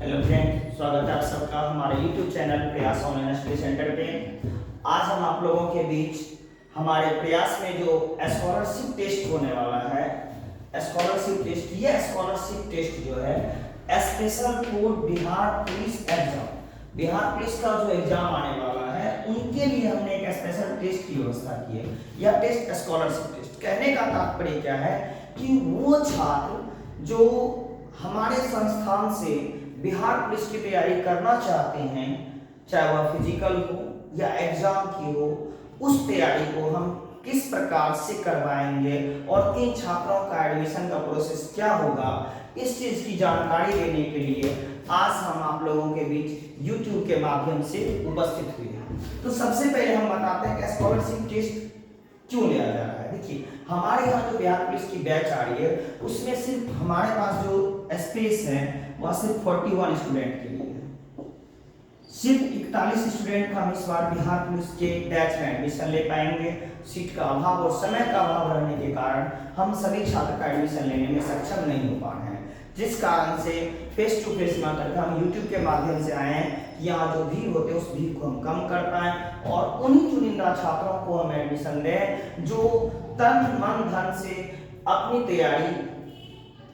Hello friend, स्वागत है आप सबका हमारे YouTube चैनल प्रयास ऑनलाइन स्टडी सेंटर पे। आज हम आप लोगों के बीच हमारे प्रयास में जो स्कॉलरशिप टेस्ट होने वाला है, स्कॉलरशिप टेस्ट, ये स्कॉलरशिप टेस्ट जो है special for Bihar police exam, Bihar police का जो एग्जाम आने वाला है उनके लिए हमने एक स्पेशल टेस्ट की व्यवस्था की है। यह टेस्ट स्कॉलरशिप टेस्ट, कहने का तात्पर्य क्या है कि वो छात्र जो हमारे संस्थान से बिहार पुलिस की तैयारी करना चाहते हैं, चाहे वह फिजिकल हो या एग्जाम की हो, उस तैयारी को हम किस प्रकार से करवाएंगे और इन छात्रों का एडमिशन का प्रोसेस क्या होगा, इस चीज की जानकारी देने के लिए आज हम आप लोगों के बीच YouTube के माध्यम से उपस्थित हुए हैं। तो सबसे पहले हम बताते हैं कि स्कॉलरशिप टेस्ट क्यों लिया जा रहा है। देखिए, हमारे यहाँ जो बिहार पुलिस की बैच आ रही है उसमें सिर्फ हमारे पास जो स्पेस है वह सिर्फ 41 स्टूडेंट के लिए है। सिर्फ 41 स्टूडेंट का हम इस बार बिहार पुलिस के बैच में एडमिशन ले पाएंगे। सीट का अभाव और समय का अभाव रहने के कारण हम सभी छात्र का एडमिशन लेने में सक्षम नहीं हो पा रहे हैं, जिस कारण से फेस टू फेस ना करके हम YouTube के माध्यम से आए हैं कि यहाँ जो भीड़ होते हैं उस भीड़ को हम कम कर पाएं और उन्हीं चुनिंदा छात्रों को हम एडमिशन दें जो तन मन धन से अपनी तैयारी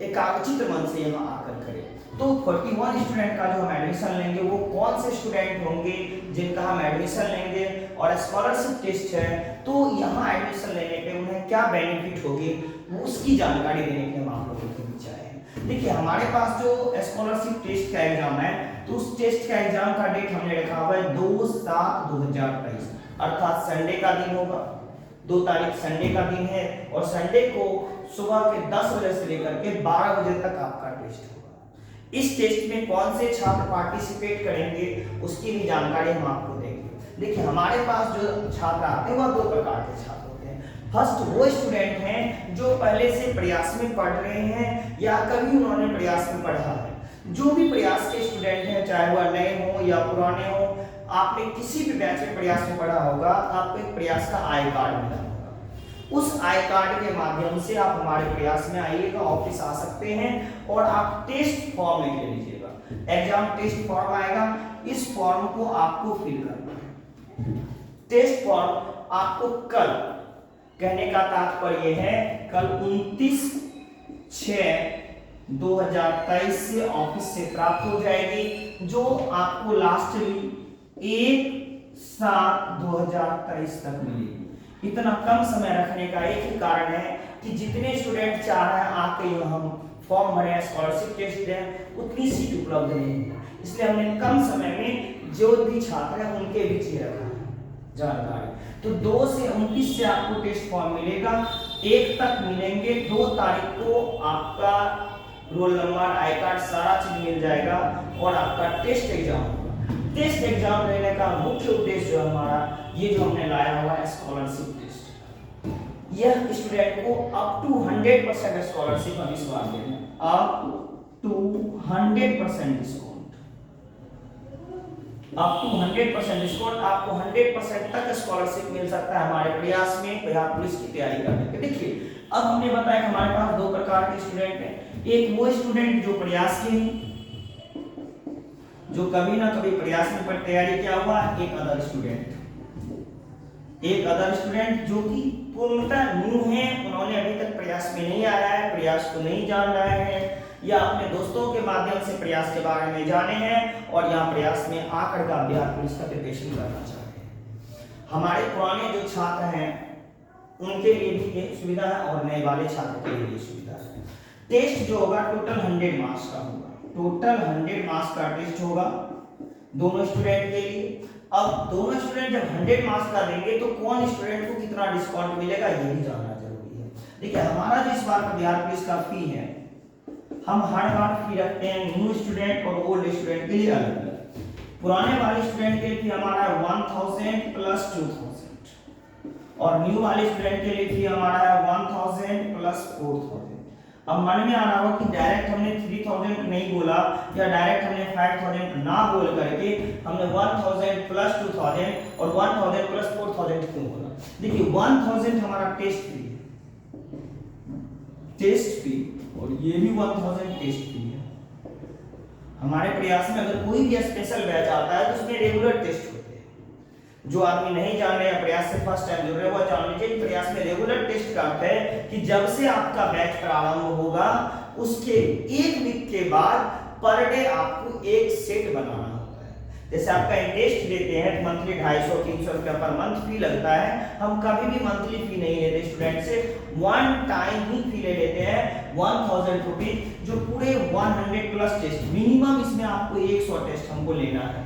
एकाग्रचित मन से यहाँ आकर करें। तो 41 स्टूडेंट का जो हम एडमिशन लेंगे वो कौन से स्टूडेंट होंगे जिनका हम एडमिशन लेंगे और स्कॉलरशिप टेस्ट है तो यहाँ एडमिशन लेने पे उन्हें क्या बेनिफिट होगी, उसकी जानकारी देने के लिए हम आप लोगों के बीच आए हैं। देखिए, हमारे पास जो स्कॉलरशिप टेस्ट का एग्जाम है तो उस टेस्ट का एग्जाम का डेट हमने रखा हुआ है 2/7/2023, अर्थात संडे का दिन होगा। 2 तारीख संडे का दिन है और संडे को सुबह के 10 बजे से लेकर के 12 बजे तक आपका टेस्ट होगा। इस टेस्ट में कौन से छात्र पार्टिसिपेट करेंगे उसकी भी जानकारी हम आपको देंगे। देखिए, हमारे पास जो छात्र आते हैं वह 2 प्रकार के छात्र होते हैं। फर्स्ट वो स्टूडेंट हैं जो पहले से प्रयास में पढ़ रहे हैं या कभी उन्होंने प्रयास में पढ़ा है। जो भी प्रयास के स्टूडेंट हैं, चाहे वह नए हो या पुराने हो, आपने किसी भी बैच में प्रयास में पढ़ा होगा, आपको एक प्रयास का आई कार्ड मिला होगा। उस आई कार्ड के माध्यम से आप हमारे प्रयास में आइएगा, ऑफिस आ सकते हैं और आप टेस्ट फॉर्म ले लीजिएगा। एग्जाम टेस्ट फॉर्म आएगा, इस फॉर्म को आपको फिल करना है। टेस्ट फॉर्म आपको कल, कहने का तात्पर्य है कल 29/6/2023 से ऑफिस से प्राप्त हो जाएगी, जो आपको लास्टली 1/7/2023 तक मिलेगी। इतना कम समय रखने का एक ही कारण है कि जितने स्टूडेंट चाह रहे हैं आके हम फॉर्म भरें, स्कॉलरशिप टेस्ट दें, उतनी सीट उपलब्ध नहीं है। इसलिए हमने कम समय में जो भी छात्र हैं उनके बीच ही रखा है जानकारी। तो 2 से 29 से आपको टेस्ट फॉर्म मिलेगा, 1 तक मिलेंगे। 2 तारीख को आपका रोल नंबर, आई कार्ड, सारा चीज मिल जाएगा और आपका टेस्ट एग्जाम होगा। टेस्ट एग्जाम लेने का मुख्य उद्देश्य जो हमारा ये जो हमने लाया हुआ है स्कॉलरशिप टेस्ट, यह स्टूडेंट को अप टू 100% स्कॉलरशिप हम इस बार दे रहे हैं, up to 100% discount, up to 100% discount. आपको 100% तक स्कॉलरशिप मिल सकता है हमारे प्रयास में बिहार पुलिस की तैयारी करने के। देखिए, अब हमने बताया कि हमारे पास 2 प्रकार के स्टूडेंट हैं। एक वो स्टूडेंट जो प्रयास के हैं, जो कभी ना कभी प्रयास में पर तैयारी किया हुआ, एक अदर स्टूडेंट जो कि पूर्णतः न्यू है, उन्होंने अभी तक प्रयास में नहीं आया है, प्रयास को नहीं जान रहे हैं या अपने दोस्तों के माध्यम से प्रयास के बारे में जाने हैं और यहाँ प्रयास में आकर का बिहार पुलिस का प्रिपरेशन करना चाहते हैं। हमारे पुराने जो छात्र हैं उनके लिए भी एक सुविधा है और नए वाले छात्र के लिए भी सुविधा है। टेस्ट जो होगा टोटल 100 मार्क्स का होगा, टोटल 100 मार्क्स का टेस्ट होगा दोनों स्टूडेंट के लिए। अब दोनों स्टूडेंट जब 100 मार्क्स का देंगे तो कौन स्टूडेंट को कितना डिस्काउंट मिलेगा ये भी जानना जरूरी है। देखिए, हमारा जो इस बार का बिहार पुलिस का फी है, हम हर बार फी रखते हैं न्यू स्टूडेंट और ओल्ड स्टूडेंट के लिए अलग अलग। पुराने वाले स्टूडेंट के लिए फी हमारा 1000 प्लस 2000 और न्यू वाले स्टूडेंट के लिए फी हमारा है 1000 प्लस 4000। अब मन में आ रहा हो कि डायरेक्ट हमने 3000 नहीं बोला या डायरेक्ट हमने 5000 ना बोल करके हमने 1000 प्लस 2000 और 1000 प्लस 4000 क्यों बोला। देखिए, 1000 हमारा टेस्ट फी है, टेस्ट फी, और ये भी 1000 टेस्ट फी है। हमारे प्रयास में अगर कोई भी स्पेशल बैच आता है तो उसमें रेगुलर टेस्ट होते हैं। जो आदमी नहीं जान रहे हैं, प्रयास से फर्स्ट टाइम जुड़ रहे हैं, वो जान लीजिए कि प्रयास में रेगुलर टेस्ट का अर्थ है कि जब से आपका बैच प्रारंभ होगा उसके एक वीक के बाद पर डे आपको एक सेट बनाना होता है। जैसे आपका टेस्ट लेते हैं मंथली 250-300 रुपया पर मंथ फी लगता है। हम कभी भी मंथली फी नहीं लेते स्टूडेंट से, वन टाइम ही फी ले लेते हैं 1000 रुपीज, जो पूरे 100 प्लस टेस्ट, मिनिमम इसमें आपको 100 टेस्ट हमको लेना है,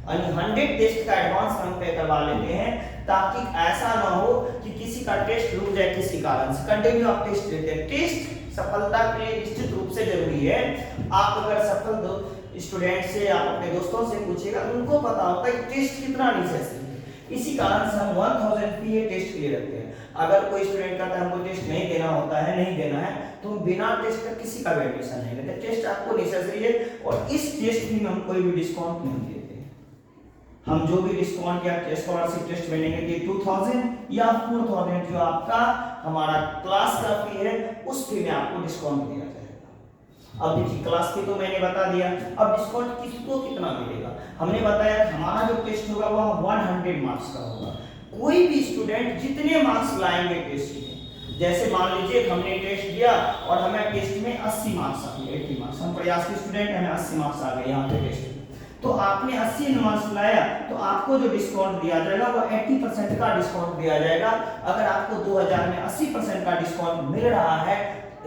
100 टेस्ट का एडवांस हम पे करवा लेते हैं, ताकि ऐसा ना हो कि किसी का टेस्ट रुक जाए किसी कारण से। कंटिन्यू आप टेस्ट लेते हैं। टेस्ट सफलता के लिए निश्चित रूप से जरूरी है। आप अगर सफल स्टूडेंट से, आप अपने दोस्तों से पूछिएगा, उनको पता होता है टेस्ट कितना नेसेसरी है। इसी कारण से हम 1000 फी टेस्ट के लिए रखते हैं। अगर कोई स्टूडेंट कहता है हमको टेस्ट नहीं देना होता है, नहीं देना है, तो बिना टेस्ट का किसी का भी एडमिशन नहीं लेते। टेस्ट आपको नेसेसरी है और इस टेस्ट फी में हम कोई भी डिस्काउंट नहीं देते। हम जो भी डिस्काउंट या स्कॉलरशिप टेस्ट में लेंगे कि 2000 या 4000 जो आपका हमारा क्लास का फी है, उस फी में आपको डिस्काउंट दिया जाएगा। अब देखिए क्लास फी तो मैंने बता दिया, अब डिस्काउंट किसको कितना मिलेगा। हमने बताया हमारा जो टेस्ट होगा वह 100 मार्क्स का होगा। कोई भी स्टूडेंट जितने मार्क्स लाएंगे टेस्ट में, जैसे मान लीजिए हमने टेस्ट दिया और हमें टेस्ट में 80 मार्क्स आ गए, 80 मार्क्स, हम प्रयास के स्टूडेंट हैं, हमें 80 मार्क्स आ गए यहाँ पे टेस्ट, तो आपने 80 मार्क्स लाया तो आपको जो डिस्काउंट दिया जाएगा वो 80% का डिस्काउंट दिया जाएगा। अगर आपको 2000 में 80% का डिस्काउंट मिल रहा है,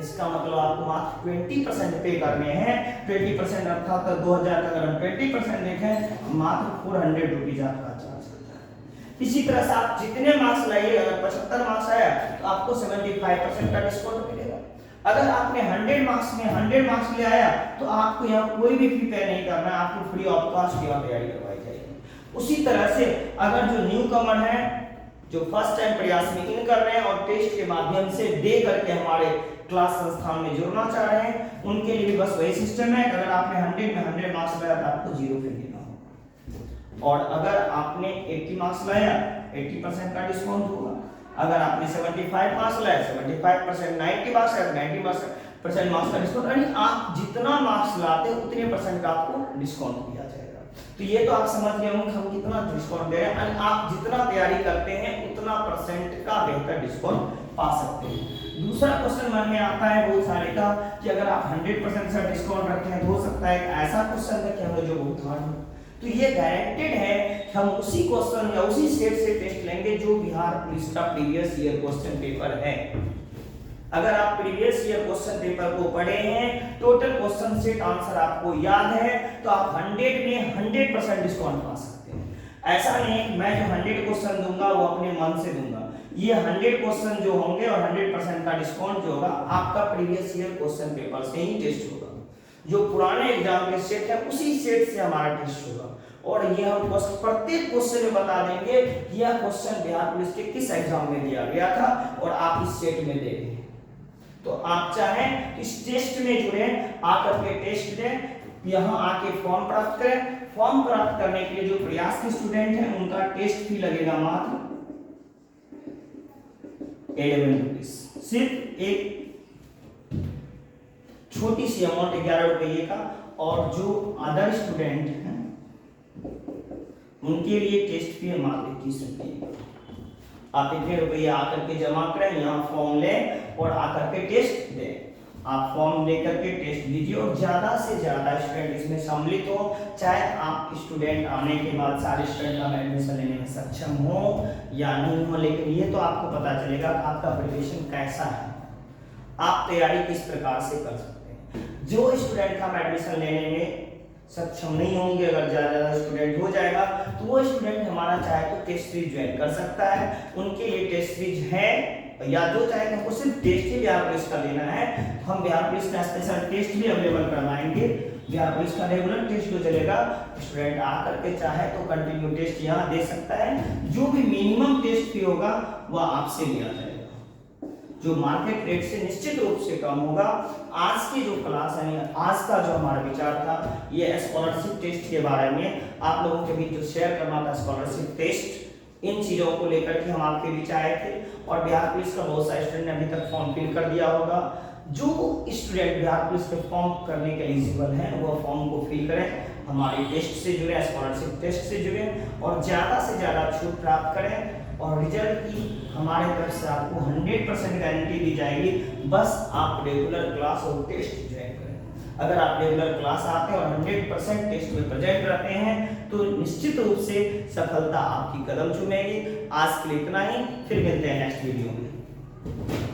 इसका मतलब आपको मात्र 20% पे करने हैं। 20% अर्थात 2000 का अगर हम 20% देखें, मात्र 400 रुपीज आपका चार्ज होता है। इसी तरह से आप जितने मार्क्स लाइए, अगर 75 मार्क्स आया तो आपको 75% का डिस्काउंट मिलेगा। अगर आपने 100 मार्क्स में 100 मार्क्स ले आया तो आपको यहाँ कोई भी फी पे नहीं करना है, आपको फ्री ऑफ कॉस्ट यहाँ तैयारी करवाई जाएगी। उसी तरह से अगर जो न्यू कमर है, जो फर्स्ट टाइम प्रयास में इन कर रहे हैं और टेस्ट के माध्यम से दे करके हमारे क्लास संस्थान में जुड़ना चाह रहे हैं, उनके लिए भी बस वही सिस्टम है। अगर आपने 100 में 100 मार्क्स लाया तो आपको 0 फी देना होगा, और अगर आपने 80 मार्क्स लाया 80% का डिस्काउंट होगा। अगर आपने 75 मार्क्स लाया 75%, 90 मार्क्स है 90% मार्क्स का डिस्काउंट, यानी आप जितना मार्क्स लाते हैं उतने परसेंट का आपको डिस्काउंट दिया जाएगा। तो ये तो आप समझ गए होंगे हम कितना डिस्काउंट दे रहे हैं। आप जितना तैयारी करते हैं उतना परसेंट का बेहतर डिस्काउंट पा सकते हैं। दूसरा क्वेश्चन मन में आता है बहुत सारे का कि अगर आप 100% से डिस्काउंट रखते हैं तो हो सकता है ऐसा क्वेश्चन है कि हमें जो बहुत हार्ड हो, तो ये गारंटेड है कि हम उसी क्वेश्चन या उसी सेट से टेस्ट लेंगे जो बिहार पुलिस का प्रीवियस ईयर क्वेश्चन पेपर है। अगर आप प्रीवियस ईयर क्वेश्चन पेपर को पढ़े हैं, टोटल क्वेश्चन सेट आंसर आपको याद है, तो आप 100 में 100% डिस्काउंट पा सकते हैं। ऐसा नहीं कि मैं जो 100 क्वेश्चन दूंगा वो अपने मन से दूंगा। ये 100 क्वेश्चन जो होंगे और 100% का डिस्काउंट जो होगा आपका प्रीवियस ईयर क्वेश्चन पेपर से ही टेस्ट होगा। जो पुराने एग्जाम के सेट है उसी सेट से हमारा टेस्ट होगा, और ये हम प्रत्येक क्वेश्चन में बता देंगे यह क्वेश्चन बिहार पुलिस के किस एग्जाम में दिया गया था और आप इस सेट में दे रहे हैं। तो आप चाहें इस टेस्ट में जुड़े, आकर के टेस्ट दें, यहाँ आके फॉर्म प्राप्त करें। फॉर्म प्राप्त करने के लिए जो प्रयास के स्टूडेंट हैं उनका टेस्ट फी लगेगा मात्र 11 रुपीज, सिर्फ एक छोटी सी अमाउंट 11 रुपये का। और जो अदर स्टूडेंट हैं उनके लिए टेस्ट फी मात्र 21 रुपये। आप इतने रुपये आकर के जमा करें, यहाँ फॉर्म लें और आकर के टेस्ट दें। आप फॉर्म लेकर के टेस्ट दीजिए और ज्यादा से ज्यादा स्टूडेंट इसमें सम्मिलित हो। चाहे आप स्टूडेंट आने के बाद सारे स्टूडेंट का एडमिशन लेने में सक्षम हो या नहीं हो, लेकिन ये तो आपको पता चलेगा आपका प्रिपरेशन कैसा है, आप तैयारी किस प्रकार से कर सकते हैं। जो स्टूडेंट का एडमिशन लेने में सक्षम नहीं होंगे, अगर ज्यादा स्टूडेंट हो जाएगा तो वो स्टूडेंट हमारा चाहे तो टेस्ट सीरीज ज्वाइन कर सकता है। उनके लिए टेस्ट सीरीज है, या जो चाहे हमको सिर्फ टेस्ट ही बिहार पुलिस का लेना है, हम बिहार पुलिस का स्पेशल टेस्ट भी अवेलेबल करवाएंगे। बिहार पुलिस का रेगुलर टेस्ट जो चलेगा, स्टूडेंट आकर के चाहे तो कंटिन्यू टेस्ट यहाँ दे सकता है। जो भी मिनिमम टेस्ट फी होगा वह आपसे लिया जाएगा, जो मार्केट रेट से निश्चित रूप से कम होगा। आज की जो क्लास है, आज का जो हमारा विचार था, ये स्कॉलरशिप टेस्ट के बारे में आप लोगों के बीच जो शेयर करना था, स्कॉलरशिप टेस्ट, इन चीजों को लेकर के हम आपके बीच आए थे। और बिहार पुलिस का बहुत सारे स्टूडेंट ने अभी तक फॉर्म फिल कर दिया होगा। जो स्टूडेंट बिहार पुलिस के फॉर्म करने के एलिजिबल हैं वह फॉर्म को फिल करें, हमारे टेस्ट से जुड़े, स्कॉलरशिप टेस्ट से जुड़े और ज़्यादा से ज़्यादा छूट प्राप्त करें और रिजल्ट की हमारे तरफ से आपको 100% गारंटी दी जाएगी। बस आप रेगुलर क्लास और टेस्ट ज्वाइन करें। अगर आप रेगुलर क्लास आते हैं और 100% टेस्ट में प्रेजेंट रहते हैं तो निश्चित रूप से सफलता आपकी कदम चूमेगी। आज के लिए इतना ही, फिर मिलते हैं नेक्स्ट वीडियो में।